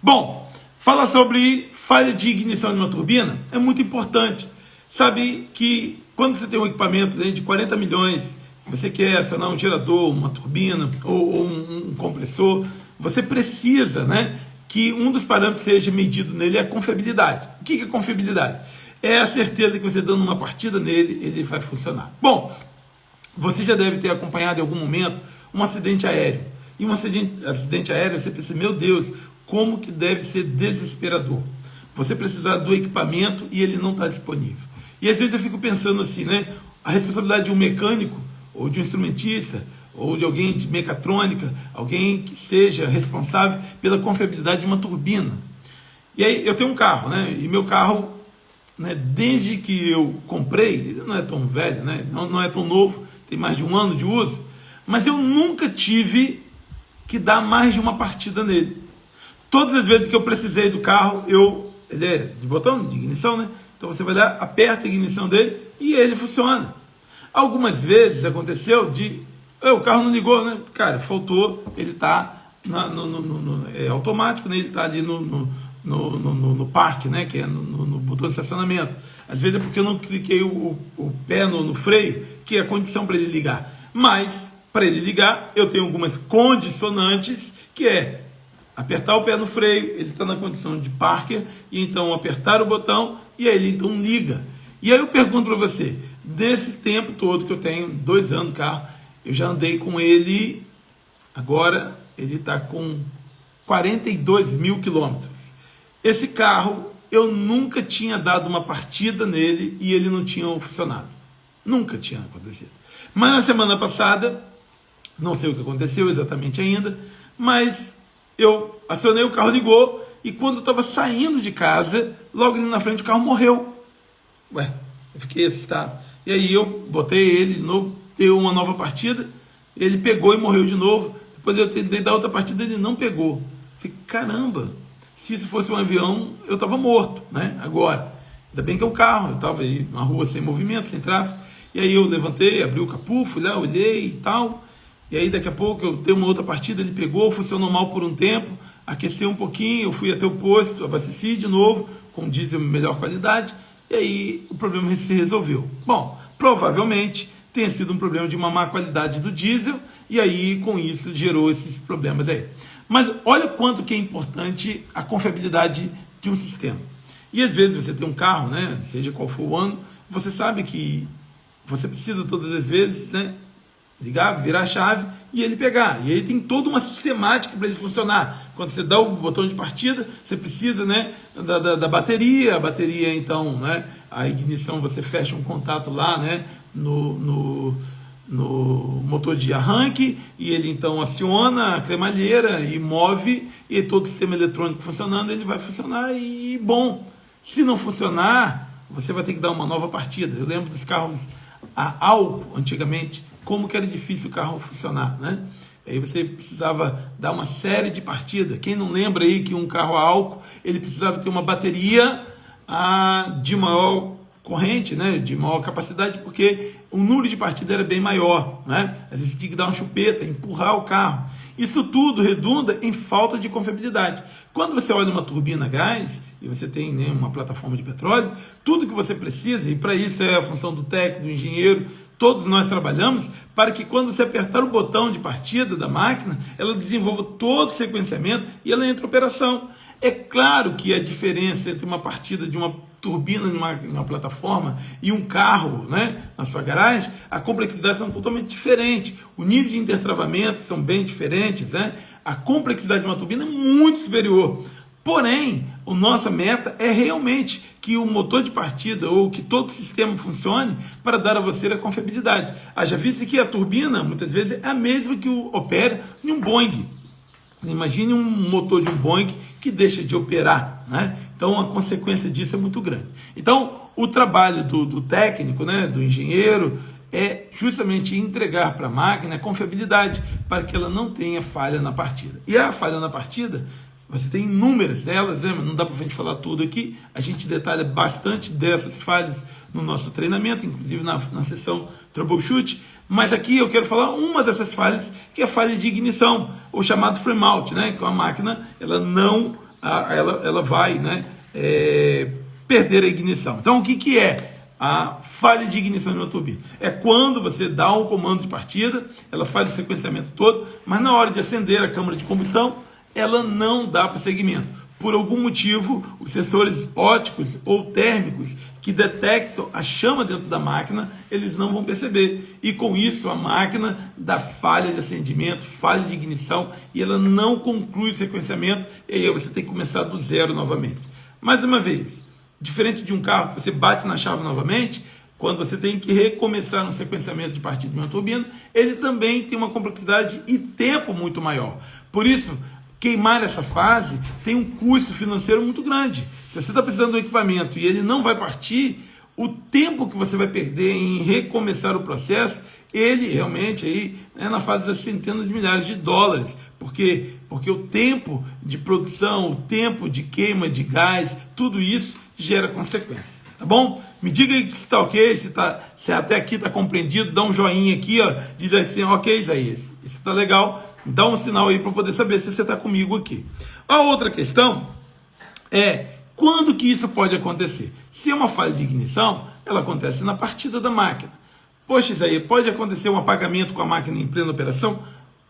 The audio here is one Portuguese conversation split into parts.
Bom, falar sobre falha de ignição de uma turbina é muito importante. Sabe que quando você tem um equipamento de 40 milhões, você quer acionar um gerador, uma turbina ou um compressor, você precisa, que um dos parâmetros que seja medido nele é a confiabilidade. O que é confiabilidade? É a certeza que você dando uma partida nele, ele vai funcionar. Bom, você já deve ter acompanhado em algum momento um acidente aéreo. E um acidente aéreo, você pensa, meu Deus, como que deve ser desesperador. Você precisar do equipamento e ele não está disponível. E às vezes eu fico pensando assim, a responsabilidade de um mecânico, ou de um instrumentista, ou de alguém de mecatrônica, alguém que seja responsável pela confiabilidade de uma turbina. E aí eu tenho um carro, e meu carro, desde que eu comprei, ele não é tão velho, não é tão novo, tem mais de um ano de uso, mas eu nunca tive que dar mais de uma partida nele. Todas as vezes que eu precisei do carro, ele é de botão de ignição, então você vai lá, aperta a ignição dele e ele funciona. Algumas vezes aconteceu o carro não ligou, cara, faltou, ele está automático, ele está ali no parque, que é no botão de estacionamento. Às vezes é porque eu não cliquei o pé no freio, que é a condição para ele ligar. Mas, para ele ligar, eu tenho algumas condicionantes, que é apertar o pé no freio, ele está na condição de parker, e então apertar o botão, e aí ele então liga. E aí eu pergunto para você, desse tempo todo que eu tenho, 2 anos no carro, eu já andei com ele, agora ele está com 42 mil quilômetros. Esse carro, eu nunca tinha dado uma partida nele e ele não tinha funcionado. Nunca tinha acontecido. Mas na semana passada, não sei o que aconteceu exatamente ainda, mas eu acionei, o carro ligou, e quando eu estava saindo de casa, logo ali na frente o carro morreu. Eu fiquei assustado. E aí eu botei ele de novo, deu uma nova partida, ele pegou e morreu de novo. Depois eu tentei dar outra partida, ele não pegou. Falei, caramba, se isso fosse um avião, eu estava morto, agora. Ainda bem que é um carro, eu estava aí na rua sem movimento, sem tráfego. E aí eu levantei, abri o capô, fui lá, olhei e tal. E aí daqui a pouco eu dei uma outra partida, ele pegou, funcionou mal por um tempo, aqueceu um pouquinho, eu fui até o posto, abasteci de novo, com diesel melhor qualidade, e aí o problema se resolveu. Bom, provavelmente tenha sido um problema de uma má qualidade do diesel, e aí com isso gerou esses problemas aí. Mas olha quanto que é importante a confiabilidade de um sistema. E às vezes você tem um carro, seja qual for o ano, você sabe que você precisa todas as vezes, ligar, virar a chave e ele pegar. E aí tem toda uma sistemática para ele funcionar. Quando você dá o botão de partida, você precisa da bateria. A bateria, então, a ignição, você fecha um contato lá no motor de arranque, e ele então aciona a cremalheira e move, e todo o sistema eletrônico funcionando, ele vai funcionar. E bom, se não funcionar, você vai ter que dar uma nova partida. Eu lembro dos carros a álcool, antigamente, como que era difícil o carro funcionar, Aí você precisava dar uma série de partidas. Quem não lembra aí que um carro a álcool, ele precisava ter uma bateria de maior corrente, de maior capacidade, porque o número de partida era bem maior, Às vezes você tinha que dar uma chupeta, empurrar o carro. Isso tudo redunda em falta de confiabilidade. Quando você olha uma turbina a gás, e você tem uma plataforma de petróleo, tudo que você precisa, e para isso é a função do técnico, do engenheiro, todos nós trabalhamos para que quando você apertar o botão de partida da máquina, ela desenvolva todo o sequenciamento e ela entre em operação. É claro que a diferença entre uma partida de uma turbina numa plataforma e um carro na sua garagem, a complexidade são totalmente diferentes. O nível de intertravamento são bem diferentes. A complexidade de uma turbina é muito superior. Porém, a nossa meta é realmente que o motor de partida ou que todo o sistema funcione para dar a você a confiabilidade. Haja visto que a turbina, muitas vezes, é a mesma que opera em um Boeing. Imagine um motor de um Boeing que deixa de operar, Então, a consequência disso é muito grande. Então, o trabalho do técnico, do engenheiro, é justamente entregar para a máquina a confiabilidade para que ela não tenha falha na partida. E a falha na partida, você tem inúmeras delas, não dá para a gente falar tudo aqui, a gente detalha bastante dessas falhas no nosso treinamento, inclusive na sessão Troubleshoot, mas aqui eu quero falar uma dessas falhas, que é a falha de ignição, ou chamado frame out, que a máquina ela não ela vai, né, perder a ignição. Então, o que é a falha de ignição de uma turbina? É quando você dá um comando de partida, ela faz o sequenciamento todo, mas na hora de acender a câmara de combustão, ela não dá prosseguimento. Por algum motivo, os sensores ópticos ou térmicos que detectam a chama dentro da máquina, eles não vão perceber. E com isso, a máquina dá falha de acendimento, falha de ignição, e ela não conclui o sequenciamento, e aí você tem que começar do zero novamente. Mais uma vez, diferente de um carro que você bate na chave novamente, quando você tem que recomeçar um sequenciamento de partida de uma turbina, ele também tem uma complexidade e tempo muito maior. Por isso, queimar essa fase tem um custo financeiro muito grande. Se você está precisando do equipamento e ele não vai partir, o tempo que você vai perder em recomeçar o processo, ele realmente aí é na fase das centenas de milhares de dólares. Porque o tempo de produção, o tempo de queima de gás, tudo isso gera consequências. Tá bom? Me diga aí se está ok, se até aqui está compreendido, dá um joinha aqui, ó, diz assim, ok, Isaías, isso está legal. Dá um sinal aí para poder saber se você está comigo aqui. A outra questão é quando que isso pode acontecer. Se é uma falha de ignição, ela acontece na partida da máquina. Poxa, Isaías, pode acontecer um apagamento com a máquina em plena operação?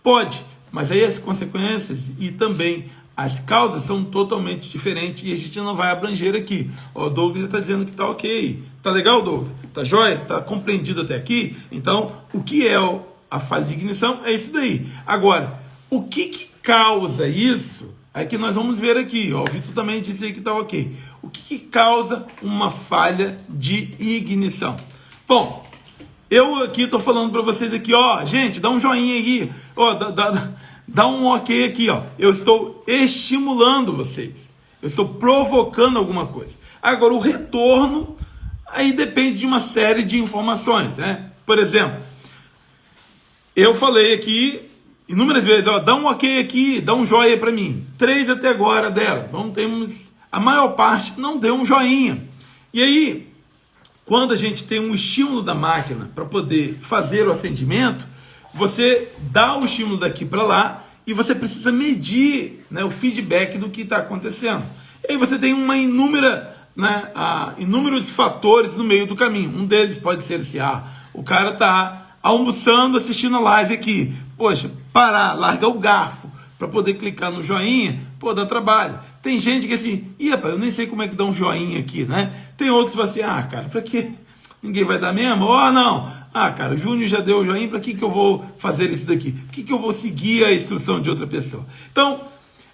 Pode, mas aí as consequências e também as causas são totalmente diferentes e a gente não vai abranger aqui. O Douglas está dizendo que está ok. Tá legal, Douglas? Tá jóia? Tá compreendido até aqui? Então, o que é a falha de ignição? É isso daí. Agora, o que causa isso? É que nós vamos ver aqui. Ó, o Vitor também disse aí que está ok. O que causa uma falha de ignição? Bom, eu aqui estou falando para vocês aqui, ó, gente, dá um joinha aí, ó, dá um ok aqui, ó. Eu estou estimulando vocês. Eu estou provocando alguma coisa. Agora, o retorno, aí depende de uma série de informações, né? Por exemplo, eu falei aqui inúmeras vezes, ó, dá um ok aqui, dá um joinha para mim. 3 até agora dela. Então temos, a maior parte não deu um joinha. E aí, quando a gente tem um estímulo da máquina para poder fazer o acendimento, você dá o estímulo daqui para lá e você precisa medir, né, o feedback do que está acontecendo. E aí você tem uma inúmeros fatores no meio do caminho. Um deles pode ser assim, o cara está almoçando, assistindo a live aqui. Poxa, parar, largar o garfo para poder clicar no joinha, pô, dá trabalho. Tem gente que assim, rapaz, eu nem sei como é que dá um joinha aqui, né? Tem outros que falam assim, cara, para quê? Ninguém vai dar mesmo? Não. Cara, o Júnior já deu o joinha, para que eu vou fazer isso daqui? Por que eu vou seguir a instrução de outra pessoa? Então,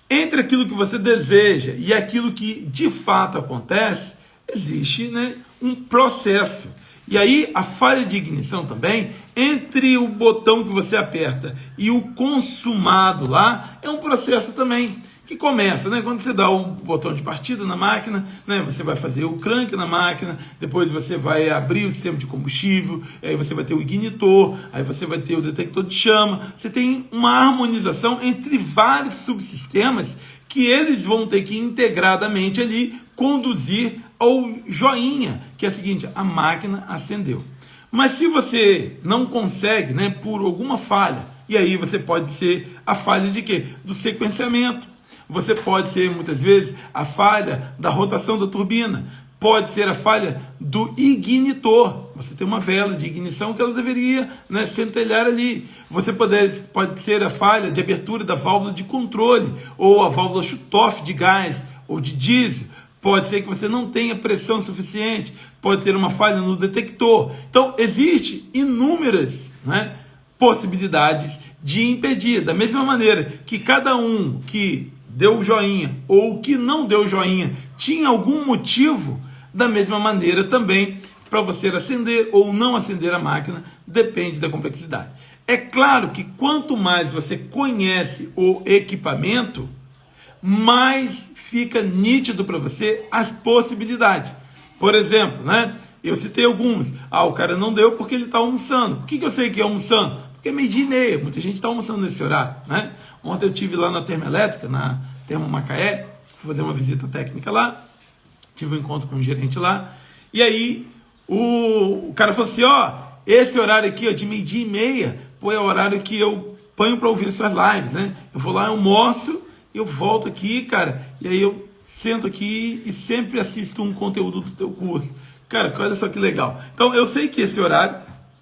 entre aquilo que você deseja e aquilo que de fato acontece, existe, né, um processo. E aí, a falha de ignição também, entre o botão que você aperta e o consumado lá, é um processo também que começa, né? Quando você dá um botão de partida na máquina, né? Você vai fazer o crank na máquina, depois você vai abrir o sistema de combustível, aí você vai ter o ignitor, aí você vai ter o detector de chama. Você tem uma harmonização entre vários subsistemas que eles vão ter que integradamente ali conduzir ao joinha, que é o seguinte, a máquina acendeu. Mas se você não consegue, né, por alguma falha, e aí você pode ser a falha de quê? Do sequenciamento. Você pode ser, muitas vezes, a falha da rotação da turbina. Pode ser a falha do ignitor. Você tem uma vela de ignição que ela deveria, né, centelhar ali. Você pode ser a falha de abertura da válvula de controle, ou a válvula shutoff de gás, ou de diesel. Pode ser que você não tenha pressão suficiente, pode ter uma falha no detector. Então, existem inúmeras, né, possibilidades de impedir. Da mesma maneira que cada um que deu o joinha ou que não deu o joinha tinha algum motivo, da mesma maneira também, para você acender ou não acender a máquina, depende da complexidade. É claro que quanto mais você conhece o equipamento, mais fica nítido para você as possibilidades. Por exemplo, né, eu citei alguns. O cara não deu porque ele está almoçando. Por que eu sei que é almoçando? Porque é 12:30. Muita gente está almoçando nesse horário, né? Ontem eu estive lá na termoelétrica, na Termo Macaé, fui fazer uma visita técnica lá, tive um encontro com o gerente lá, e aí o cara falou assim, esse horário aqui, de 12:30, é o horário que eu ponho para ouvir suas lives, né? Eu vou lá, almoço, eu volto aqui, cara, e aí eu sento aqui e sempre assisto um conteúdo do teu curso. Cara, olha só que legal. Então, eu sei que esse horário,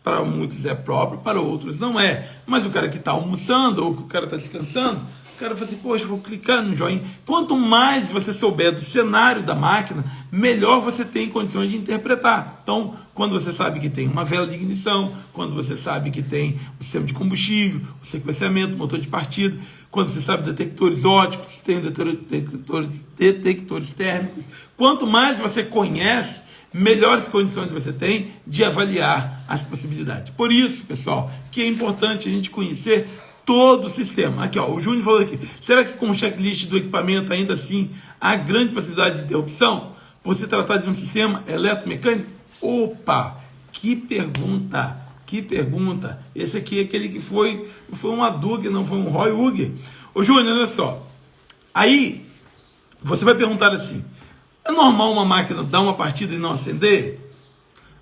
para muitos é próprio, para outros não é. Mas o cara que está almoçando, ou que o cara está descansando, o cara fala assim, poxa, vou clicar no joinha. Quanto mais você souber do cenário da máquina, melhor você tem condições de interpretar. Então, quando você sabe que tem uma vela de ignição, quando você sabe que tem o sistema de combustível, o sequenciamento, o motor de partida, quando você sabe detectores óticos, se tem detectores térmicos, quanto mais você conhece, melhores condições você tem de avaliar as possibilidades. Por isso, pessoal, que é importante a gente conhecer todo o sistema. Aqui, ó, o Júnior falou aqui, será que com o checklist do equipamento ainda assim há grande possibilidade de interrupção por se tratar de um sistema eletromecânico? Opa, que pergunta, que pergunta. Esse aqui é aquele que foi um Adug, não foi um Roy Hug. Ô Júnior, olha só, aí você vai perguntar assim, é normal uma máquina dar uma partida e não acender?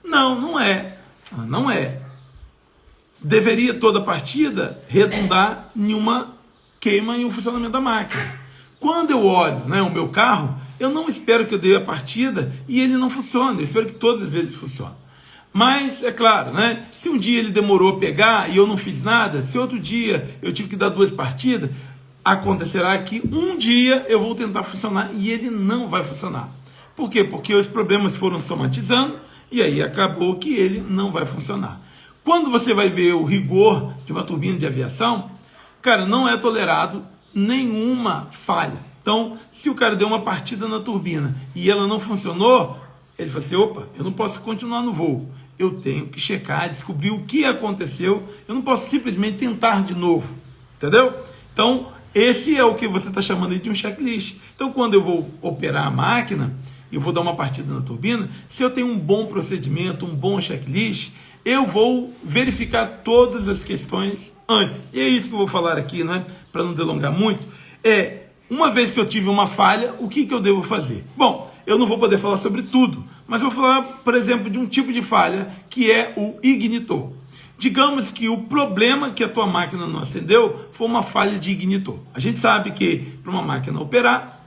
Não, não é. Não é. Deveria toda partida redundar em uma queima em um funcionamento da máquina. Quando eu olho, né, o meu carro, eu não espero que eu dê a partida e ele não funcione. Eu espero que todas as vezes funcione. Mas, é claro, né, se um dia ele demorou a pegar e eu não fiz nada, se outro dia eu tive que dar 2 partidas, acontecerá que um dia eu vou tentar funcionar e ele não vai funcionar. Por quê? Porque os problemas foram somatizando e aí acabou que ele não vai funcionar. Quando você vai ver o rigor de uma turbina de aviação, cara, não é tolerado nenhuma falha. Então, se o cara deu uma partida na turbina e ela não funcionou, ele fala assim, opa, eu não posso continuar no voo. Eu tenho que checar, descobrir o que aconteceu. Eu não posso simplesmente tentar de novo. Entendeu? Então, esse é o que você está chamando de um checklist. Então, quando eu vou operar a máquina, eu vou dar uma partida na turbina, se eu tenho um bom procedimento, um bom checklist, eu vou verificar todas as questões antes. E é isso que eu vou falar aqui, né? Para não delongar muito. Uma vez que eu tive uma falha, o que eu devo fazer? Bom, eu não vou poder falar sobre tudo, mas vou falar, por exemplo, de um tipo de falha que é o ignitor. Digamos que o problema que a tua máquina não acendeu foi uma falha de ignitor. A gente sabe que para uma máquina operar,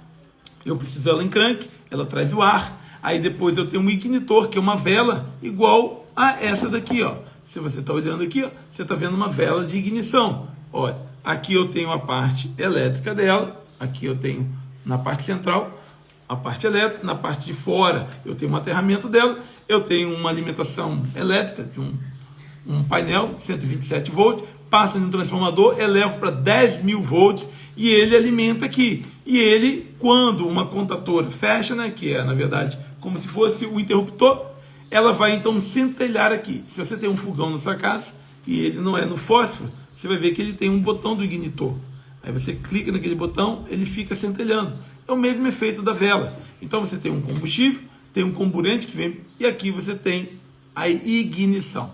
eu preciso dela em crank, ela traz o ar, aí depois eu tenho um ignitor, que é uma vela igual a essa daqui, ó. Se você está olhando aqui, ó, você está vendo uma vela de ignição. Olha, aqui eu tenho a parte elétrica dela, aqui eu tenho na parte central a parte elétrica, na parte de fora eu tenho um aterramento dela, eu tenho uma alimentação elétrica de um painel 127 volts, passa no transformador, elevo para 10.000 volts e ele alimenta aqui. E ele, quando uma contatora fecha, né, que é na verdade como se fosse o interruptor, ela vai então centelhar aqui. Se você tem um fogão na sua casa e ele não é no fósforo, você vai ver que ele tem um botão do ignitor. Aí você clica naquele botão, ele fica centelhando. É o mesmo efeito da vela. Então você tem um combustível, tem um comburente que vem, e aqui você tem a ignição.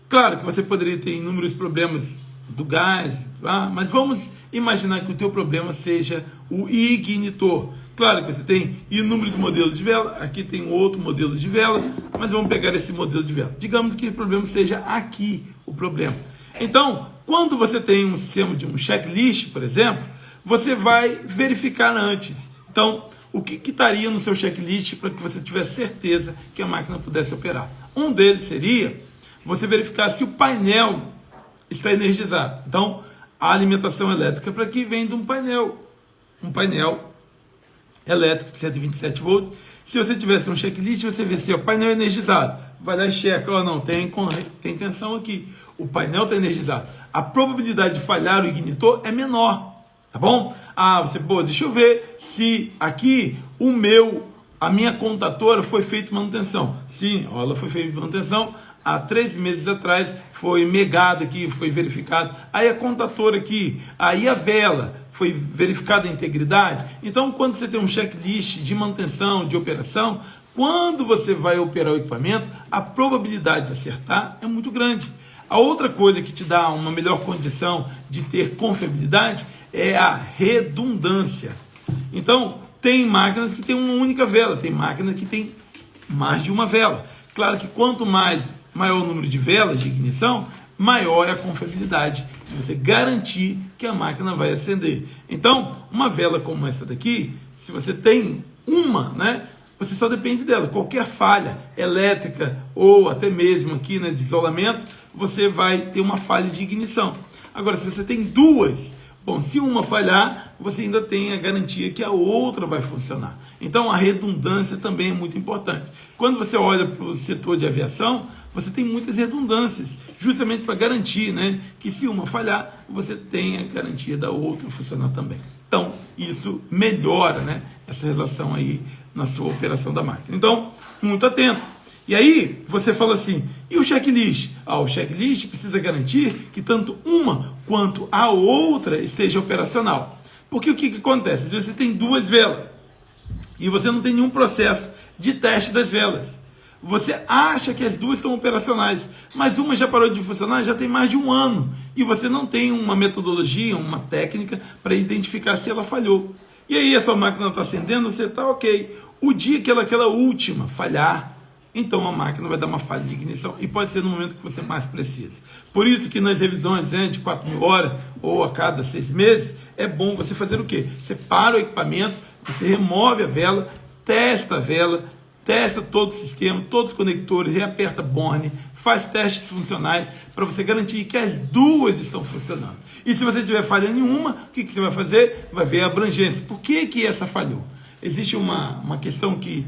Claro que você poderia ter inúmeros problemas do gás, mas vamos imaginar que o teu problema seja o ignitor. Claro que você tem inúmeros modelos de vela, aqui tem outro modelo de vela, mas vamos pegar esse modelo de vela. Digamos que o problema seja aqui o problema. Então, quando você tem um sistema de um checklist, por exemplo, você vai verificar antes. Então, o que estaria no seu checklist para que você tivesse certeza que a máquina pudesse operar? Um deles seria você verificar se o painel está energizado. Então, a alimentação elétrica para aqui vem de um painel elétrico de 127 volts. Se você tivesse um checklist, você vê se o painel é energizado. Vai lá e checa, não, tem tensão aqui. O painel está energizado. A probabilidade de falhar o ignitor é menor, tá bom? Deixa eu ver se aqui a minha contatora foi feita manutenção. Sim, ela foi feita manutenção. Há 3 meses atrás foi megado aqui, foi verificado. Aí a contatora aqui, aí a vela, foi verificada a integridade. Então, quando você tem um checklist de manutenção, de operação, quando você vai operar o equipamento, a probabilidade de acertar é muito grande. A outra coisa que te dá uma melhor condição de ter confiabilidade é a redundância. Então, tem máquinas que tem uma única vela, tem máquinas que tem mais de uma vela. Claro que quanto maior o número de velas de ignição, maior é a confiabilidade de você garantir que a máquina vai acender. Então, uma vela como essa daqui, se você tem uma, né, você só depende dela. Qualquer falha elétrica ou até mesmo aqui, né, de isolamento, você vai ter uma falha de ignição. Agora, se você tem duas, bom, se uma falhar, você ainda tem a garantia que a outra vai funcionar. Então, a redundância também é muito importante. Quando você olha para o setor de aviação, você tem muitas redundâncias, justamente para garantir, né, que se uma falhar, você tem a garantia da outra funcionar também. Então, isso melhora, né, essa relação aí na sua operação da máquina. Então, muito atento. E aí, você fala assim, e o checklist? O checklist precisa garantir que tanto uma quanto a outra esteja operacional. Porque o que acontece? Você tem duas velas e você não tem nenhum processo de teste das velas. Você acha que as duas estão operacionais, mas uma já parou de funcionar, já tem mais de um ano, e você não tem uma metodologia, uma técnica para identificar se ela falhou. E aí a sua máquina está acendendo, você está ok. O dia que aquela última falhar, então a máquina vai dar uma falha de ignição, e pode ser no momento que você mais precisa. Por isso que nas revisões, né, de 4.000 horas, ou a cada 6 meses, é bom você fazer o quê? Você para o equipamento, você remove a vela, testa a vela, testa todo o sistema, todos os conectores, reaperta borne, faz testes funcionais para você garantir que as duas estão funcionando. E se você tiver falha nenhuma, o que você vai fazer? Vai ver a abrangência. Por que essa falhou? Existe uma questão que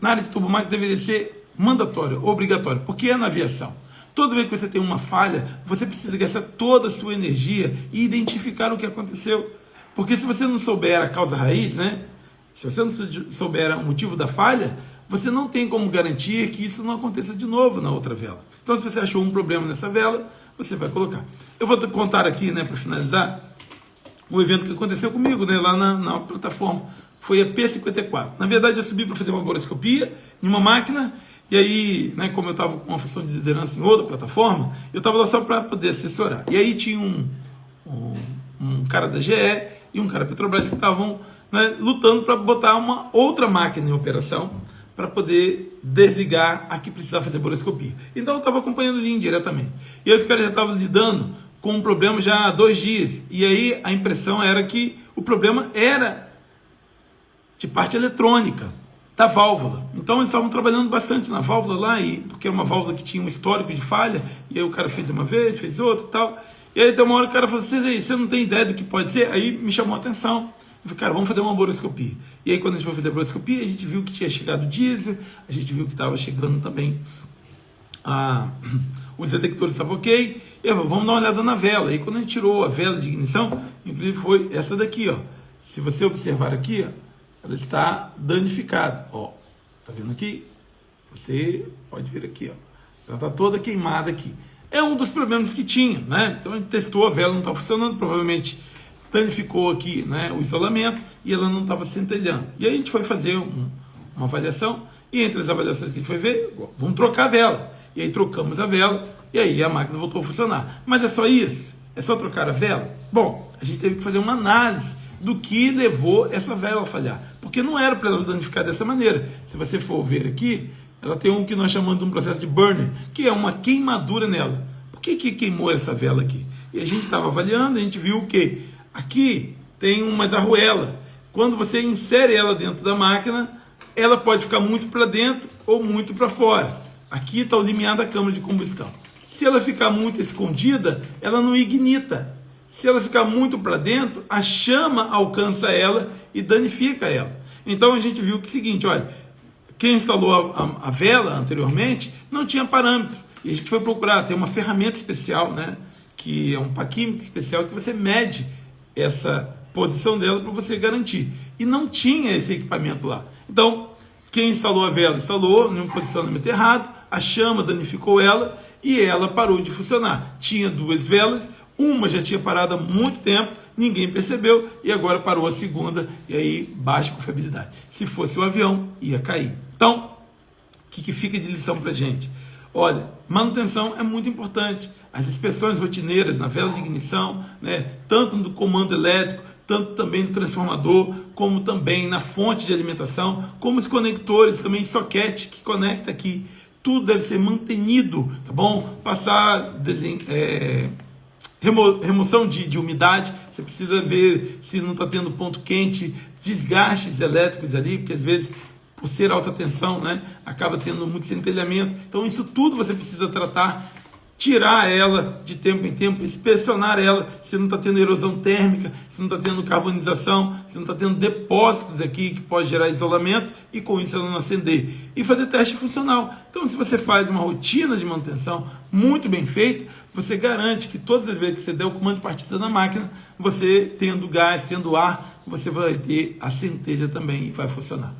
na área de turbomáquina deveria ser mandatória, obrigatória, porque é na aviação. Toda vez que você tem uma falha, você precisa gastar toda a sua energia e identificar o que aconteceu. Porque se você não souber a causa raiz, né? Se você não souber o motivo da falha, você não tem como garantir que isso não aconteça de novo na outra vela. Então, se você achou um problema nessa vela, você vai colocar. Eu vou contar aqui, né, para finalizar, um evento que aconteceu comigo, né, lá na plataforma. Foi a P54. Na verdade, eu subi para fazer uma boroscopia em uma máquina, e aí, né, como eu estava com uma função de liderança em outra plataforma, eu estava lá só para poder assessorar. E aí tinha um cara da GE e um cara da Petrobras que estavam, né, lutando para botar uma outra máquina em operação, para poder desligar a que precisava fazer boroscopia. Então eu estava acompanhando ali indiretamente. E aí os caras já estavam lidando com um problema já há 2 dias. E aí a impressão era que o problema era de parte eletrônica da válvula. Então eles estavam trabalhando bastante na válvula lá, porque era uma válvula que tinha um histórico de falha, e aí o cara fez uma vez, fez outra e tal. E aí tem uma hora que o cara falou assim, você não tem ideia do que pode ser? Aí me chamou a atenção. Eu falei, cara, vamos fazer uma boroscopia. E aí quando a gente foi fazer a boroscopia, a gente viu que tinha chegado o diesel, a gente viu que estava chegando também os detectores estavam ok. E eu falei, vamos dar uma olhada na vela. E aí quando a gente tirou a vela de ignição, inclusive foi essa daqui, ó. Se você observar aqui, ó, ela está danificada. Ó, tá vendo aqui? Você pode ver aqui, ó. Ela está toda queimada aqui. É um dos problemas que tinha, né? Então a gente testou, a vela não está funcionando, provavelmente danificou aqui, né, o isolamento, e ela não estava centelhando. E aí a gente foi fazer uma avaliação, e entre as avaliações que a gente foi ver, vamos trocar a vela. E aí trocamos a vela, e aí a máquina voltou a funcionar. Mas é só isso? É só trocar a vela? Bom, a gente teve que fazer uma análise do que levou essa vela a falhar. Porque não era para ela danificar dessa maneira. Se você for ver aqui, ela tem um que nós chamamos de um processo de burning, que é uma queimadura nela. Por que queimou essa vela aqui? E a gente estava avaliando, a gente viu o quê? Aqui tem uma arruela. Quando você insere ela dentro da máquina, ela pode ficar muito para dentro ou muito para fora. Aqui está o limiar da câmara de combustão. Se ela ficar muito escondida, ela não ignita. Se ela ficar muito para dentro, a chama alcança ela e danifica ela. Então a gente viu que é o seguinte, olha, quem instalou a vela anteriormente não tinha parâmetro. E a gente foi procurar, tem uma ferramenta especial, né, que é um paquímetro especial que você mede essa posição dela para você garantir. E não tinha esse equipamento lá. Então, quem instalou a vela instalou em um posicionamento errado, a chama danificou ela e ela parou de funcionar. Tinha 2 velas, uma já tinha parado há muito tempo, ninguém percebeu, e agora parou a segunda, e aí baixa confiabilidade. Se fosse o avião, ia cair. Então, o que fica de lição para a gente? Olha, manutenção é muito importante. As inspeções rotineiras na vela de ignição, né, tanto no comando elétrico, tanto também no transformador, como também na fonte de alimentação, como os conectores, também soquete que conecta aqui. Tudo deve ser mantenido, tá bom? Passar remoção de umidade, você precisa ver se não está tendo ponto quente, desgastes elétricos ali, porque às vezes, por ser alta tensão, né, acaba tendo muito centelhamento. Então isso tudo você precisa tratar, tirar ela de tempo em tempo, inspecionar ela, se não está tendo erosão térmica, se não está tendo carbonização, se não está tendo depósitos aqui que pode gerar isolamento e com isso ela não acender. E fazer teste funcional. Então se você faz uma rotina de manutenção muito bem feita, você garante que todas as vezes que você der o comando de partida na máquina, você tendo gás, tendo ar, você vai ter a centelha também e vai funcionar.